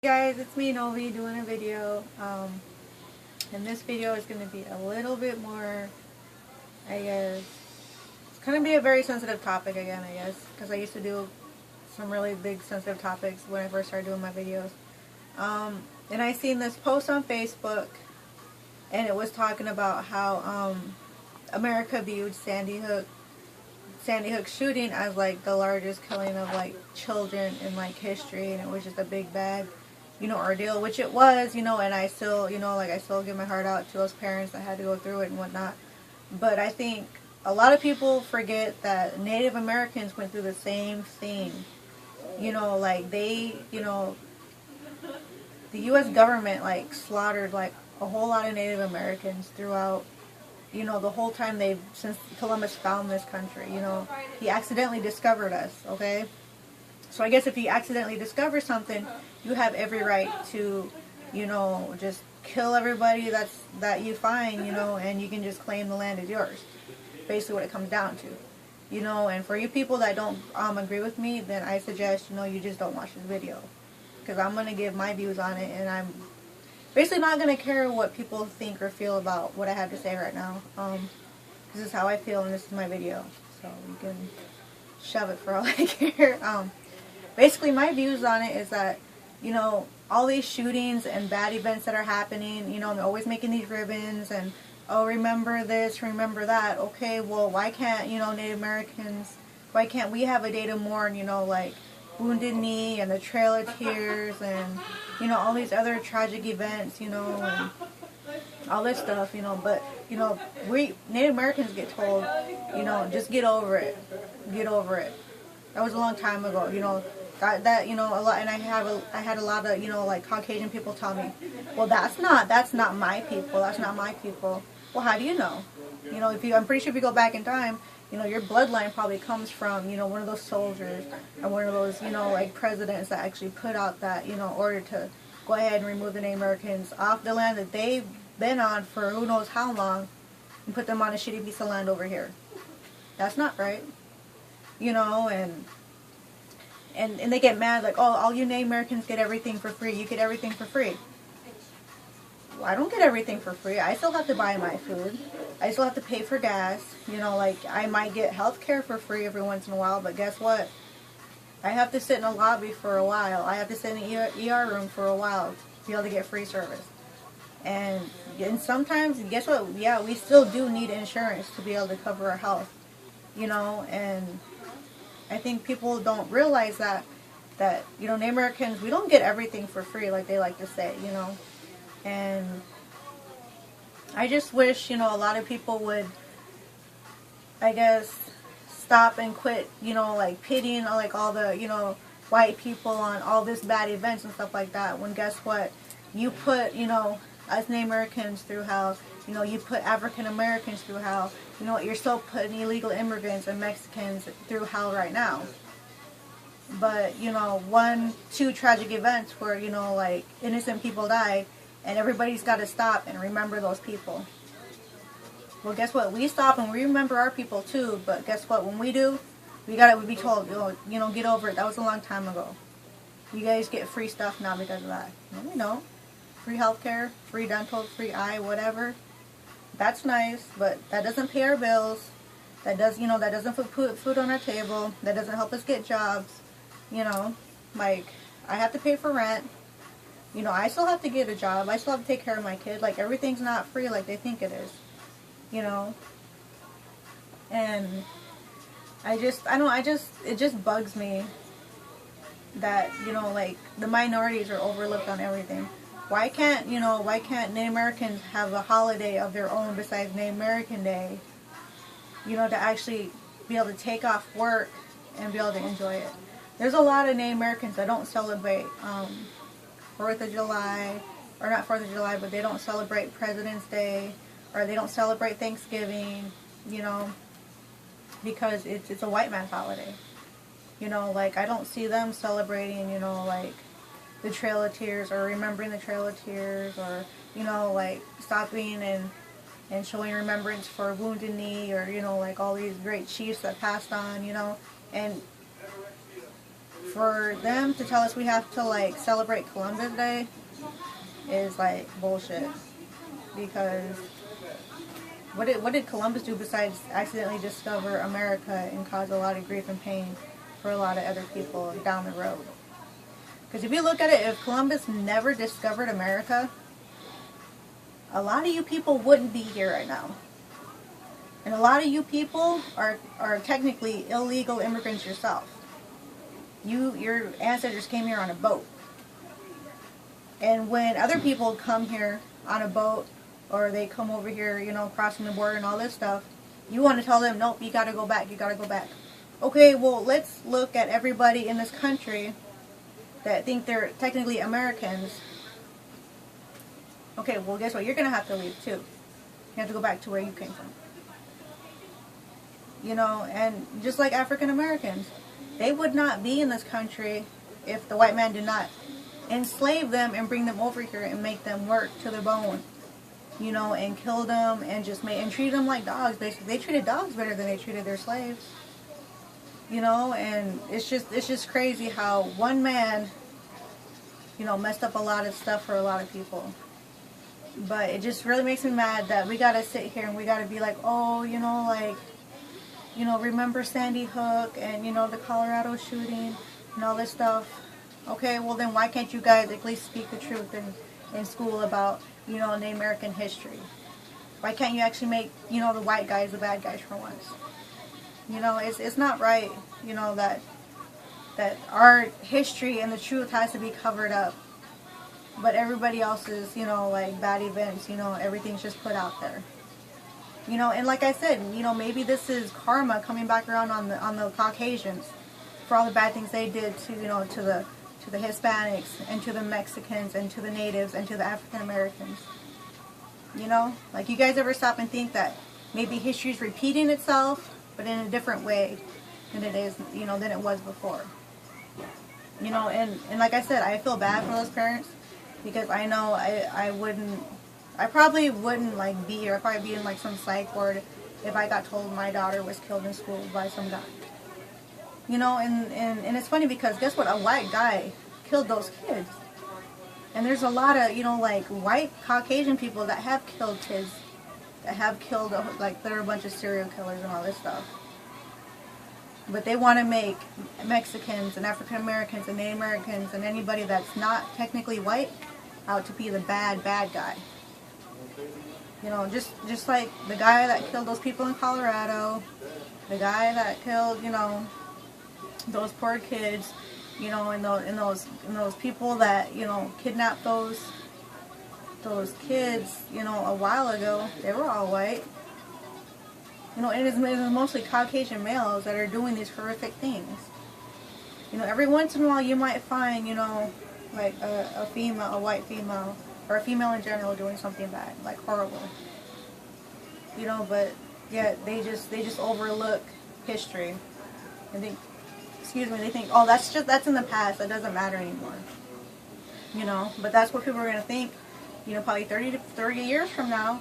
Guys, it's me Novi doing a video, and this video is going to be a little bit more, I guess, it's going to be a very sensitive topic again, I guess, because I used to do some really big sensitive topics when I first started doing my videos, and I seen this post on Facebook, and it was talking about how, America viewed Sandy Hook shooting as like the largest killing of like children in like history, and it was just a big bad ordeal, which it was, and I still, I still give my heart out to those parents that had to go through it and whatnot. But I think a lot of people forget that Native Americans went through the same thing. Like the U.S. government like slaughtered like a whole lot of Native Americans throughout, the whole time since Columbus found this country. He accidentally discovered us, okay? So I guess if you accidentally discover something, you have every right to, just kill everybody that you find, and you can just claim the land is yours. Basically what it comes down to. And for you people that don't agree with me, then I suggest, you just don't watch this video. Because I'm going to give my views on it, and I'm basically not going to care what people think or feel about what I have to say right now. This is how I feel, and this is my video. So you can shove it for all I care. Basically, my views on it is that, all these shootings and bad events that are happening, they're always making these ribbons and, oh, remember this, remember that. Okay, well, why can't, Native Americans, why can't we have a day to mourn, like Wounded Knee and the Trail of Tears and, all these other tragic events, and all this stuff, but, we, Native Americans get told, just get over it. Get over it. That was a long time ago, that a lot, and I had a lot of, like Caucasian people tell me, well, that's not my people, that's not my people. Well, how do you know? I'm pretty sure if you go back in time, your bloodline probably comes from, one of those soldiers and one of those, like presidents that actually put out that, order to go ahead and remove the Native Americans off the land that they've been on for who knows how long and put them on a shitty piece of land over here. That's not right. And they get mad like, oh, all you Native Americans get everything for free. You get everything for free. Well, I don't get everything for free. I still have to buy my food. I still have to pay for gas. Like I might get health care for free every once in a while, but guess what? I have to sit in a lobby for a while. I have to sit in an ER room for a while to be able to get free service. And sometimes, guess what? Yeah, we still do need insurance to be able to cover our health. And I think people don't realize that Native Americans, we don't get everything for free like they like to say, And I just wish, a lot of people would, I guess, stop and quit, like pitying like all the, white people on all this bad events and stuff like that. When guess what? You put, us Native Americans through hell. You put African Americans through hell. You're still putting illegal immigrants and Mexicans through hell right now. But, 1, 2 tragic events where, like innocent people died, and everybody's got to stop and remember those people. Well, guess what? We stop and we remember our people too, but guess what? When we do, we be told, get over it. That was a long time ago. You guys get free stuff now because of that. No, we don't. Free healthcare, free dental, free eye, whatever. That's nice, but that doesn't pay our bills. That doesn't put food on our table. That doesn't help us get jobs. Like, I have to pay for rent. I still have to get a job. I still have to take care of my kid. Like, everything's not free like they think it is. And it just bugs me that, like, the minorities are overlooked on everything. Why can't Native Americans have a holiday of their own besides Native American Day? To actually be able to take off work and be able to enjoy it. There's a lot of Native Americans that don't celebrate 4th of July, or not 4th of July, but they don't celebrate President's Day, or they don't celebrate Thanksgiving, because it's a white man's holiday. Like, I don't see them celebrating, like, the Trail of Tears, or remembering the Trail of Tears, or, like, stopping and showing remembrance for Wounded Knee, or, like, all these great chiefs that passed on, and for them to tell us we have to like celebrate Columbus Day is like bullshit. Because what did Columbus do besides accidentally discover America and cause a lot of grief and pain for a lot of other people down the road? Because if you look at it, if Columbus never discovered America, a lot of you people wouldn't be here right now. And a lot of you people are technically illegal immigrants yourself. Your ancestors came here on a boat. And when other people come here on a boat, or they come over here, you know, crossing the border and all this stuff, you want to tell them, nope, you gotta go back, you gotta go back. Okay, well, let's look at everybody in this country that think they're technically Americans. Okay, well, guess what? You're gonna have to leave too. You have to go back to where you came from. You know, and just like African Americans, they would not be in this country if the white man did not enslave them and bring them over here and make them work to the bone. You know, and kill them and just treat them like dogs. Basically, they treated dogs better than they treated their slaves. You know, and it's just crazy how one man, you know, messed up a lot of stuff for a lot of people. But it just really makes me mad that we gotta sit here and we gotta be like, oh, you know, like, you know, remember Sandy Hook and, you know, the Colorado shooting and all this stuff. Okay, well then why can't you guys at least speak the truth in school about, you know, Native American history? Why can't you actually make, you know, the white guys the bad guys for once? You know, it's not right, you know, that our history and the truth has to be covered up. But everybody else's, you know, like bad events, you know, everything's just put out there. You know, and like I said, you know, maybe this is karma coming back around on the Caucasians for all the bad things they did to, you know, to the Hispanics and to the Mexicans and to the natives and to the African Americans. You know, like, you guys ever stop and think that maybe history's repeating itself, but in a different way than it is, you know, than it was before. You know, and like I said, I feel bad for those parents because I know I probably wouldn't like be here. I'd probably be in like some psych ward if I got told my daughter was killed in school by some guy. You know, and it's funny because guess what? A white guy killed those kids. And there's a lot of, you know, like white Caucasian people that have killed kids, that have killed, like, they're a bunch of serial killers and all this stuff. But they want to make Mexicans and African Americans and Native Americans and anybody that's not technically white out to be the bad guy. You know, just like the guy that killed those people in Colorado, the guy that killed, you know, those poor kids, you know, and those people that, you know, kidnapped those kids, you know, a while ago. They were all white. You know, and it's mostly Caucasian males that are doing these horrific things. You know, every once in a while you might find, you know, like a female, a white female, or a female in general doing something bad, like horrible. You know, but yeah, they just overlook history. And they think, oh, that's in the past, that doesn't matter anymore. You know, but that's what people are going to think, you know, probably 30 years from now.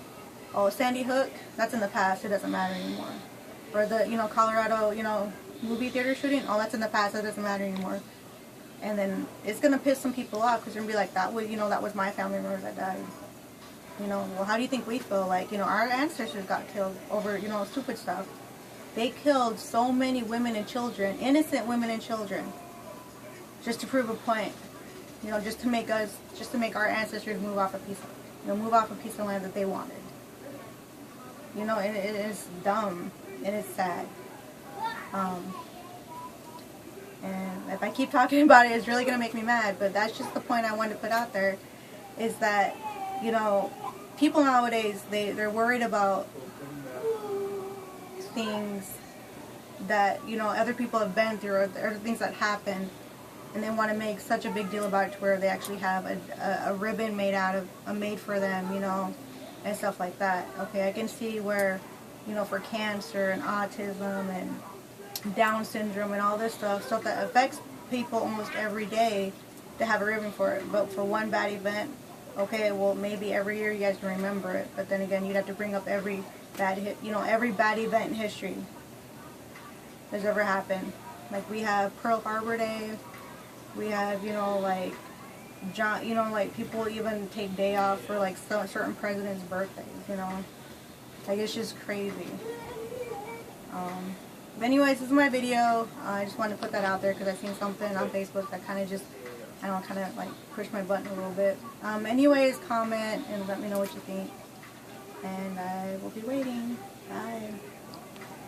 Oh, Sandy Hook, that's in the past, it doesn't matter anymore. Or the, you know, Colorado, you know, movie theater shooting, oh, that's in the past, that doesn't matter anymore. And then it's going to piss some people off because they're going to be like, that was my family member that died. You know, well, how do you think we feel? Like, you know, our ancestors got killed over, you know, stupid stuff. They killed so many women and children, innocent women and children, just to prove a point. You know, just to make our ancestors move off a piece of land that they wanted. You know, and it is dumb and it's sad. And if I keep talking about it, it's really gonna make me mad. But that's just the point I wanted to put out there, is that, you know, people nowadays they're worried about things that, you know, other people have been through, or things that happen, and they want to make such a big deal about it to where they actually have a ribbon made for them, you know, and stuff like that. Okay, I can see where, you know, for cancer and autism and Down syndrome and all this stuff that affects people almost every day, to have a ribbon for it. But for one bad event, okay, well, maybe every year you guys can remember it, but then again, you'd have to bring up every bad event in history that's ever happened. Like, we have Pearl Harbor Day, We have, you know, like, John, you know, like, people even take day off for, like, certain presidents' birthdays, you know. Like, it's just crazy. But anyways, this is my video. I just wanted to put that out there because I seen something on Facebook that kind of just, I don't know, kind of, like, pushed my button a little bit. Anyways, comment and let me know what you think. And I will be waiting. Bye.